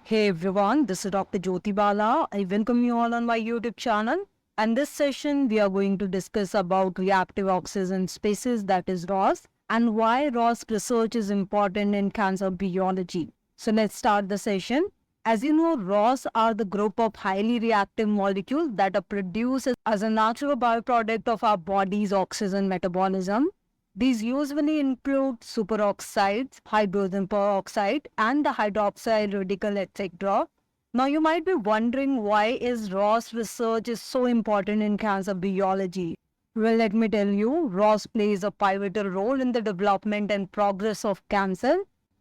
Hey everyone, this is Dr. Jyoti Bala. I welcome you all on my YouTube channel. And this session, we are going to discuss about reactive oxygen species, that is ROS, and why ROS research is important in cancer biology. So let's start the session. As you know, ROS are the group of highly reactive molecules that are produced as a natural byproduct of our body's oxygen metabolism. These usually include superoxides, hydrogen peroxide, and the hydroxyl radical, etc. Now you might be wondering, why is ROS research is so important in cancer biology? Well, let me tell you, ROS plays a pivotal role in the development and progress of cancer,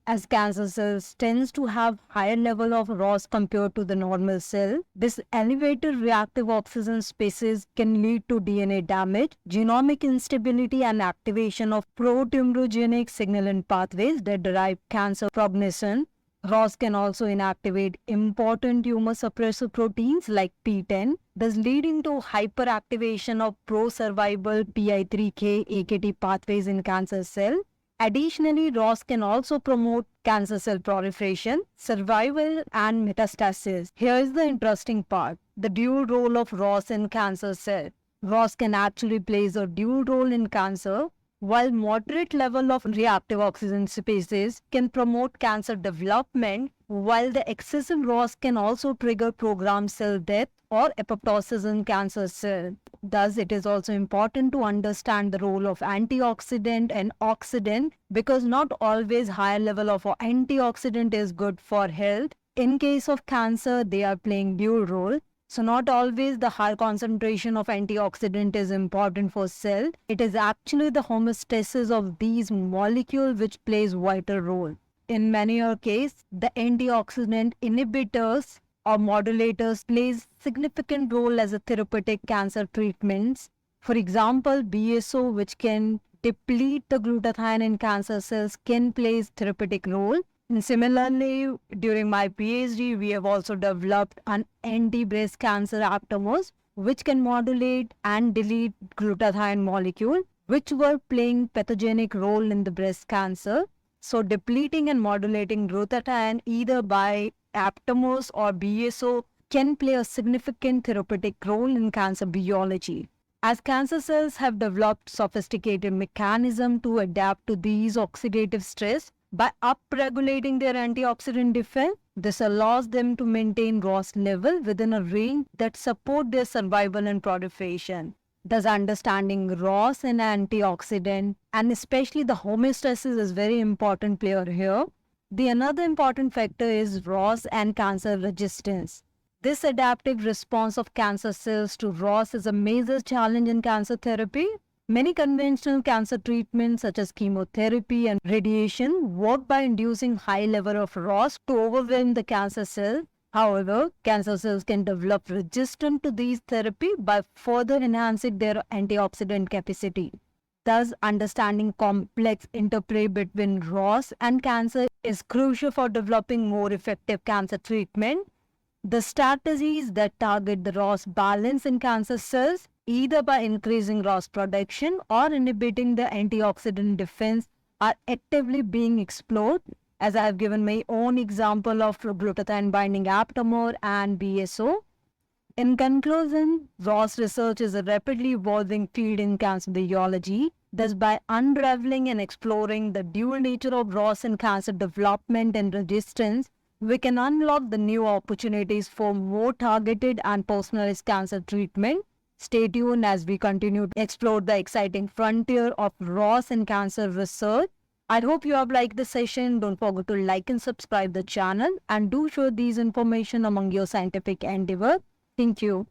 as cancer cells tends to have higher level of ROS compared to the normal cell. This elevated reactive oxygen species can lead to DNA damage, genomic instability, and activation of pro-tumorigenic signaling pathways that drive cancer prognosis. ROS can also inactivate important tumor suppressor proteins like PTEN, thus leading to hyperactivation of pro-survival PI3K AKT pathways in cancer cell. Additionally, ROS can also promote cancer cell proliferation, survival, and metastasis. Here is the interesting part: the dual role of ROS in cancer cell. ROS can actually play a dual role in cancer. While moderate level of reactive oxygen species can promote cancer development, while the excessive ROS can also trigger programmed cell death or apoptosis in cancer cell. Thus, it is also important to understand the role of antioxidant and oxidant, because not always higher level of antioxidant is good for health. In case of cancer, they are playing dual role. So not always the high concentration of antioxidant is important for cell. It is actually the homeostasis of these molecules which plays vital role. In many cases, the antioxidant inhibitors or modulators plays significant role as a therapeutic cancer treatments. For example, BSO, which can deplete the glutathione in cancer cells, can play therapeutic role. And similarly, during my PhD, we have also developed an anti-breast cancer aptamers, which can modulate and delete glutathione molecule, which were playing pathogenic role in the breast cancer. So depleting and modulating glutathione either by aptamers or BSO can play a significant therapeutic role in cancer biology. As cancer cells have developed sophisticated mechanism to adapt to these oxidative stress, by upregulating their antioxidant defense, this allows them to maintain ROS level within a range that support their survival and proliferation. Thus, understanding ROS and antioxidant, and especially the homeostasis, is very important player here. The another important factor is ROS and cancer resistance. This adaptive response of cancer cells to ROS is a major challenge in cancer therapy. Many conventional cancer treatments such as chemotherapy and radiation work by inducing high level of ROS to overwhelm the cancer cell. However, cancer cells can develop resistance to these therapy by further enhancing their antioxidant capacity. Thus, understanding complex interplay between ROS and cancer is crucial for developing more effective cancer treatment. The strategies that target the ROS balance in cancer cells, either by increasing ROS production or inhibiting the antioxidant defense, are actively being explored, as I have given my own example of glutathione binding aptamer and BSO. In conclusion, ROS research is a rapidly evolving field in cancer biology. Thus, by unraveling and exploring the dual nature of ROS in cancer development and resistance, we can unlock the new opportunities for more targeted and personalized cancer treatment. Stay tuned as we continue to explore the exciting frontier of ROS in cancer research. I hope you have liked the session. Don't forget to like and subscribe the channel, and do share these information among your scientific endeavor. Thank you.